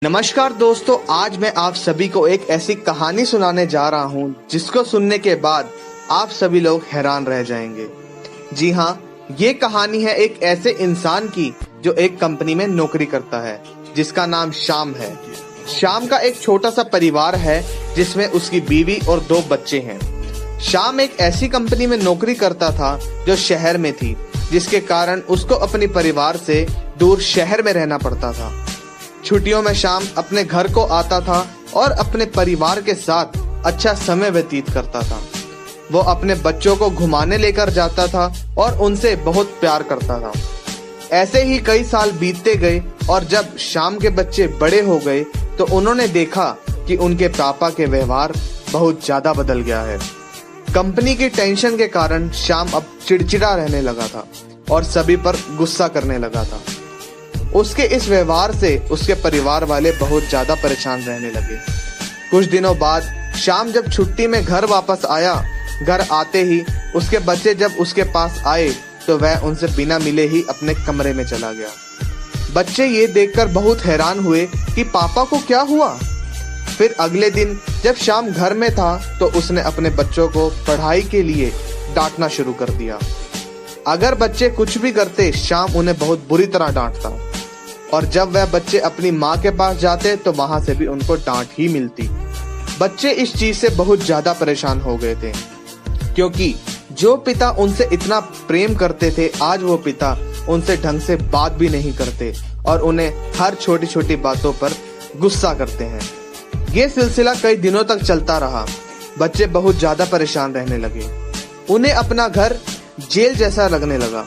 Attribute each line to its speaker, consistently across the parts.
Speaker 1: नमस्कार दोस्तों, आज मैं आप सभी को एक ऐसी कहानी सुनाने जा रहा हूं जिसको सुनने के बाद आप सभी लोग हैरान रह जाएंगे। जी हाँ, ये कहानी है एक ऐसे इंसान की जो एक कंपनी में नौकरी करता है जिसका नाम श्याम है। श्याम का एक छोटा सा परिवार है जिसमें उसकी बीवी और 2 बच्चे हैं। श्याम एक ऐसी कंपनी में नौकरी करता था जो शहर में थी, जिसके कारण उसको अपने परिवार से दूर शहर में रहना पड़ता था। छुट्टियों में श्याम अपने घर को आता था और अपने परिवार के साथ अच्छा समय व्यतीत करता था। वो अपने बच्चों को घुमाने लेकर जाता था और उनसे बहुत प्यार करता था। ऐसे ही कई साल बीतते गए और जब श्याम के बच्चे बड़े हो गए तो उन्होंने देखा कि उनके पापा के व्यवहार बहुत ज्यादा बदल गया है। कंपनी की टेंशन के कारण श्याम अब चिड़चिड़ा रहने लगा था और सभी पर गुस्सा करने लगा था। उसके इस व्यवहार से उसके परिवार वाले बहुत ज्यादा परेशान रहने लगे। कुछ दिनों बाद श्याम जब छुट्टी में घर वापस आया, घर आते ही उसके बच्चे जब उसके पास आए तो वह उनसे बिना मिले ही अपने कमरे में चला गया। बच्चे ये देखकर बहुत हैरान हुए कि पापा को क्या हुआ। फिर अगले दिन जब श्याम घर में था तो उसने अपने बच्चों को पढ़ाई के लिए डांटना शुरू कर दिया। अगर बच्चे कुछ भी करते, श्याम उन्हें बहुत बुरी तरह डांटता और जब वह बच्चे अपनी माँ के पास जाते तो वहां से भी उनको डांट ही मिलती। बच्चे इस चीज से बहुत ज्यादा परेशान हो गए थे, क्योंकि जो पिता उनसे इतना प्रेम करते थे, आज वो पिता उनसे ढंग से बात भी नहीं करते और उन्हें हर छोटी छोटी बातों पर गुस्सा करते हैं। ये सिलसिला कई दिनों तक चलता रहा। बच्चे बहुत ज्यादा परेशान रहने लगे। उन्हें अपना घर जेल जैसा लगने लगा।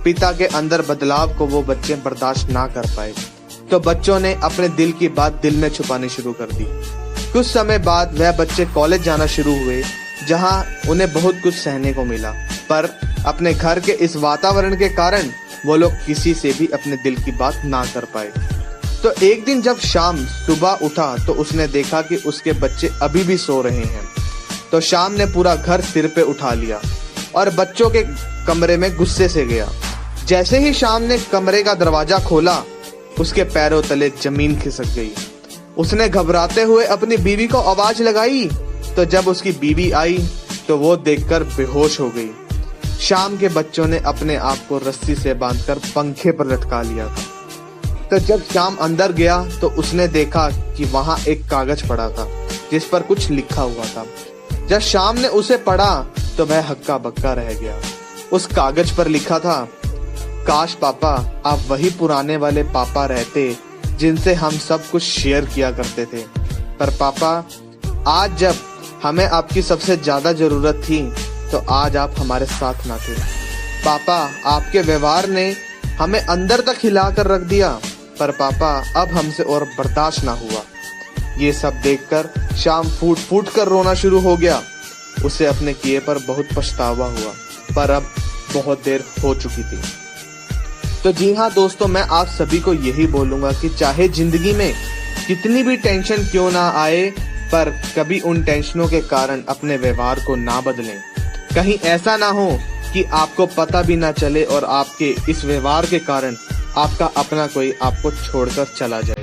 Speaker 1: पिता के अंदर बदलाव को वो बच्चे बर्दाश्त ना कर पाए तो बच्चों ने अपने दिल की बात दिल में छुपानी शुरू कर दी। कुछ समय बाद वह बच्चे कॉलेज जाना शुरू हुए, जहां उन्हें बहुत कुछ सहने को मिला, पर अपने घर के इस वातावरण के कारण वो लोग किसी से भी अपने दिल की बात ना कर पाए। तो एक दिन जब श्याम सुबह उठा तो उसने देखा कि उसके बच्चे अभी भी सो रहे हैं। तो श्याम ने पूरा घर सिर पे उठा लिया और बच्चों के कमरे में गुस्से से गया। जैसे ही श्याम ने कमरे का दरवाजा खोला, उसके पैरों तले जमीन खिसक गई। उसने घबराते हुए अपनी बीवी को आवाज लगाई, तो जब उसकी बीवी आई तो वो देखकर बेहोश हो गई। श्याम के बच्चों ने अपने आप को रस्सी से बांधकर पंखे पर लटका लिया था। तो जब श्याम अंदर गया तो उसने देखा कि वहां एक कागज पड़ा था जिस पर कुछ लिखा हुआ था। जब श्याम ने उसे पढ़ा तो वह हक्का बक्का रह गया। उस कागज पर लिखा था, काश पापा आप वही पुराने वाले पापा रहते जिनसे हम सब कुछ शेयर किया करते थे। पर पापा, आज जब हमें आपकी सबसे ज्यादा जरूरत थी तो आज आप हमारे साथ ना थे। पापा, आपके व्यवहार ने हमें अंदर तक हिला कर रख दिया, पर पापा अब हमसे और बर्दाश्त ना हुआ। ये सब देखकर श्याम फूट फूट कर रोना शुरू हो गया। उसे अपने किए पर बहुत पछतावा हुआ, पर अब बहुत देर हो चुकी थी। तो जी हाँ दोस्तों, मैं आप सभी को यही बोलूंगा कि चाहे जिंदगी में कितनी भी टेंशन क्यों ना आए, पर कभी उन टेंशनों के कारण अपने व्यवहार को ना बदलें। कहीं ऐसा ना हो कि आपको पता भी ना चले और आपके इस व्यवहार के कारण आपका अपना कोई आपको छोड़कर चला जाए।